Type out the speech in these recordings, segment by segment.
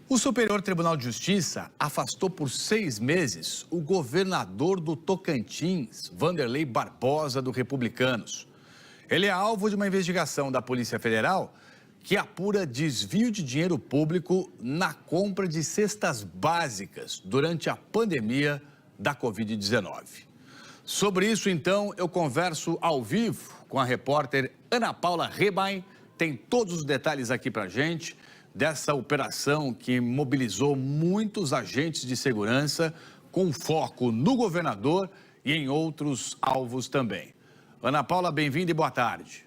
O Superior Tribunal de Justiça afastou por 6 meses o governador do Tocantins, Wanderlei Barbosa, do Republicanos. Ele é alvo de uma investigação da Polícia Federal que apura desvio de dinheiro público na compra de cestas básicas durante a pandemia da Covid-19. Sobre isso, então, eu converso ao vivo com a repórter Ana Paula Rebain. Tem todos os detalhes aqui pra gente dessa operação que mobilizou muitos agentes de segurança com foco no governador e em outros alvos também. Ana Paula, bem-vinda e boa tarde.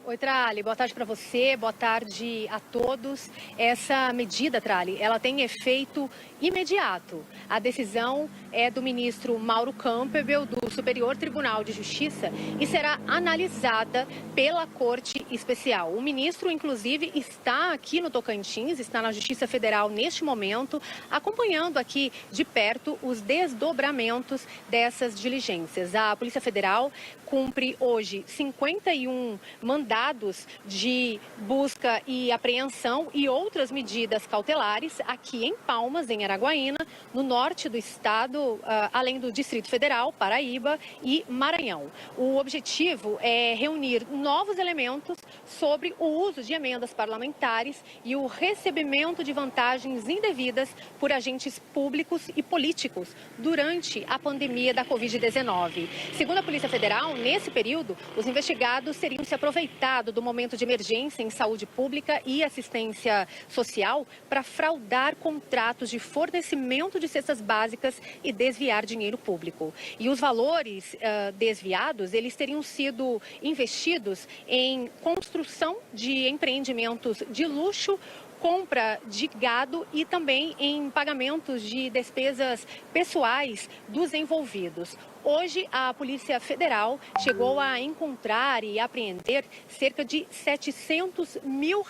Oi, Trali, boa tarde para você, boa tarde a todos. Essa medida, Trali, ela tem efeito imediato. A decisão é do ministro Mauro Campbell, do Superior Tribunal de Justiça, e será analisada pela Corte Especial. O ministro, inclusive, está aqui no Tocantins, está na Justiça Federal neste momento, acompanhando aqui de perto os desdobramentos dessas diligências. A Polícia Federal cumpre hoje 51 mandados de busca e apreensão e outras medidas cautelares aqui em Palmas, em Araguaína, no norte do estado, além do Distrito Federal, Paraíba e Maranhão. O objetivo é reunir novos elementos sobre o uso de emendas parlamentares e o recebimento de vantagens indevidas por agentes públicos e políticos durante a pandemia da Covid-19. Segundo a Polícia Federal, nesse período, os investigados teriam se aproveitado do momento de emergência em saúde pública e assistência social para fraudar contratos de fornecimento de cestas básicas e desviar dinheiro público. E os valores desviados, eles teriam sido investidos em construção de empreendimentos de luxo, compra de gado e também em pagamentos de despesas pessoais dos envolvidos. Hoje, a Polícia Federal chegou a encontrar e apreender cerca de R$700 mil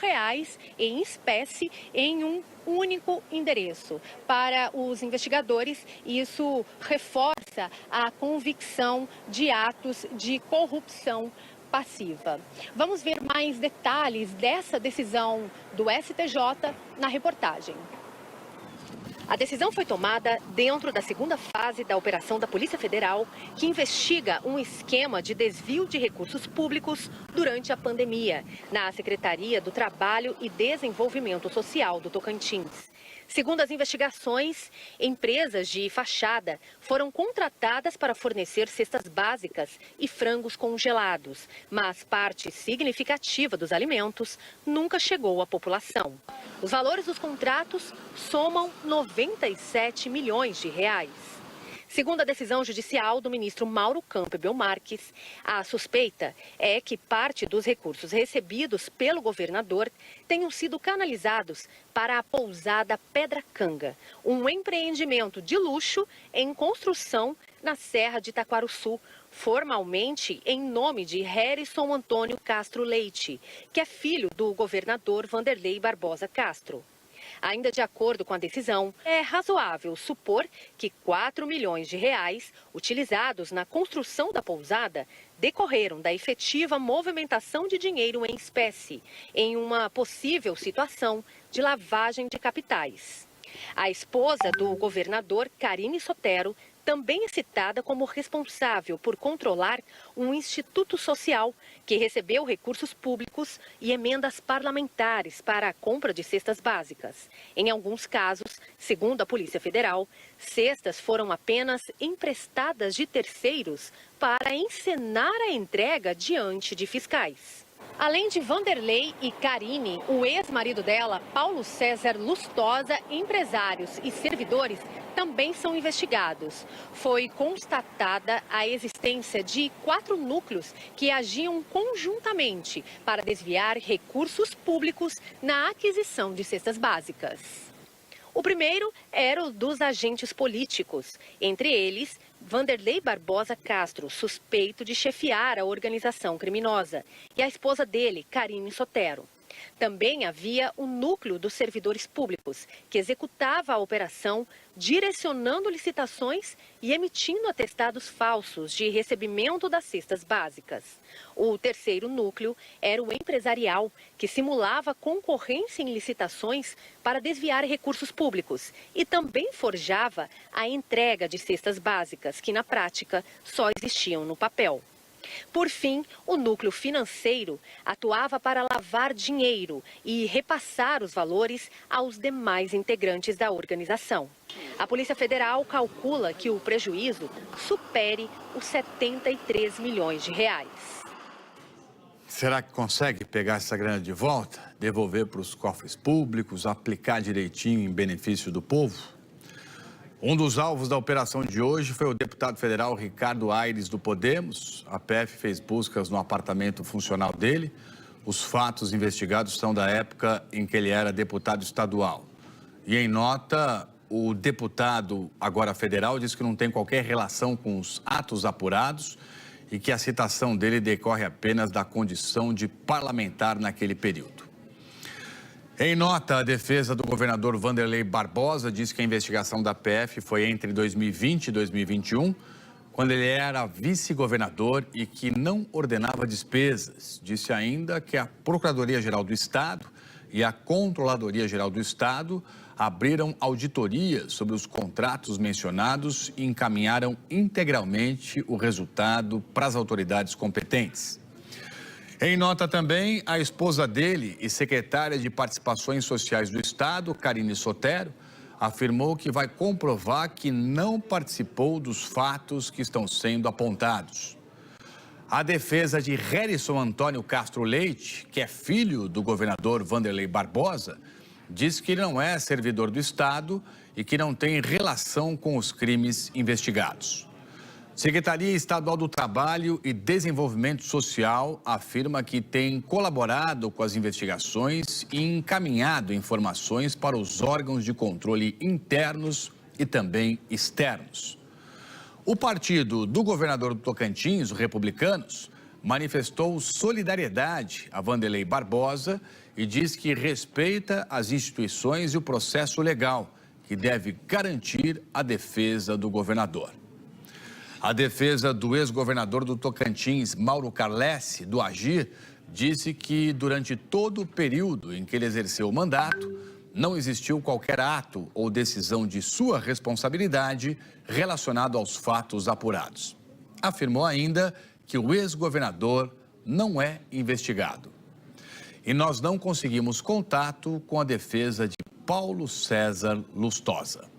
em espécie em um único endereço. Para os investigadores, isso reforça a convicção de atos de corrupção passiva. Vamos ver mais detalhes dessa decisão do STJ na reportagem. A decisão foi tomada dentro da segunda fase da operação da Polícia Federal, que investiga um esquema de desvio de recursos públicos durante a pandemia, na Secretaria do Trabalho e Desenvolvimento Social do Tocantins. Segundo as investigações, empresas de fachada foram contratadas para fornecer cestas básicas e frangos congelados, mas parte significativa dos alimentos nunca chegou à população. Os valores dos contratos somam R$97 milhões. Segundo a decisão judicial do ministro Mauro Campbell Marques, a suspeita é que parte dos recursos recebidos pelo governador tenham sido canalizados para a pousada Pedra Canga, um empreendimento de luxo em construção na Serra de Itaquaruçu, formalmente em nome de Herison Antônio Castro Leite, que é filho do governador Wanderlei Barbosa Castro. Ainda de acordo com a decisão, é razoável supor que R$4 milhões utilizados na construção da pousada decorreram da efetiva movimentação de dinheiro em espécie, em uma possível situação de lavagem de capitais. A esposa do governador, Karine Sotero, também é citada como responsável por controlar um instituto social que recebeu recursos públicos e emendas parlamentares para a compra de cestas básicas. Em alguns casos, segundo a Polícia Federal, cestas foram apenas emprestadas de terceiros para encenar a entrega diante de fiscais. Além de Wanderlei e Karine, o ex-marido dela, Paulo César Lustosa, empresários e servidores também são investigados. Foi constatada a existência de 4 núcleos que agiam conjuntamente para desviar recursos públicos na aquisição de cestas básicas. O primeiro era o dos agentes políticos, entre eles Vanderlei Barbosa Castro, suspeito de chefiar a organização criminosa, e a esposa dele, Karine Sotero. Também havia o núcleo dos servidores públicos, que executava a operação, direcionando licitações e emitindo atestados falsos de recebimento das cestas básicas. O terceiro núcleo era o empresarial, que simulava concorrência em licitações para desviar recursos públicos e também forjava a entrega de cestas básicas, que na prática só existiam no papel. Por fim, o núcleo financeiro atuava para lavar dinheiro e repassar os valores aos demais integrantes da organização. A Polícia Federal calcula que o prejuízo supere os 73 milhões de reais. Será que consegue pegar essa grana de volta, devolver para os cofres públicos, aplicar direitinho em benefício do povo? Um dos alvos da operação de hoje foi o deputado federal Ricardo Aires do Podemos. A PF fez buscas no apartamento funcional dele. Os fatos investigados são da época em que ele era deputado estadual. E em nota, o deputado, agora federal, diz que não tem qualquer relação com os atos apurados e que a citação dele decorre apenas da condição de parlamentar naquele período. Em nota, a defesa do governador Vanderlei Barbosa diz que a investigação da PF foi entre 2020 e 2021, quando ele era vice-governador e que não ordenava despesas. Disse ainda que a Procuradoria-Geral do Estado e a Controladoria-Geral do Estado abriram auditorias sobre os contratos mencionados e encaminharam integralmente o resultado para as autoridades competentes. Em nota também, a esposa dele e secretária de Participações Sociais do Estado, Karine Sotero, afirmou que vai comprovar que não participou dos fatos que estão sendo apontados. A defesa de Herison Antônio Castro Leite, que é filho do governador Vanderlei Barbosa, diz que não é servidor do Estado e que não tem relação com os crimes investigados. Secretaria Estadual do Trabalho e Desenvolvimento Social afirma que tem colaborado com as investigações e encaminhado informações para os órgãos de controle internos e também externos. O partido do governador do Tocantins, os Republicanos, manifestou solidariedade a Vanderlei Barbosa e diz que respeita as instituições e o processo legal, que deve garantir a defesa do governador. A defesa do ex-governador do Tocantins, Mauro Carlesse, do Agir, disse que durante todo o período em que ele exerceu o mandato, não existiu qualquer ato ou decisão de sua responsabilidade relacionado aos fatos apurados. Afirmou ainda que o ex-governador não é investigado. E nós não conseguimos contato com a defesa de Paulo César Lustosa.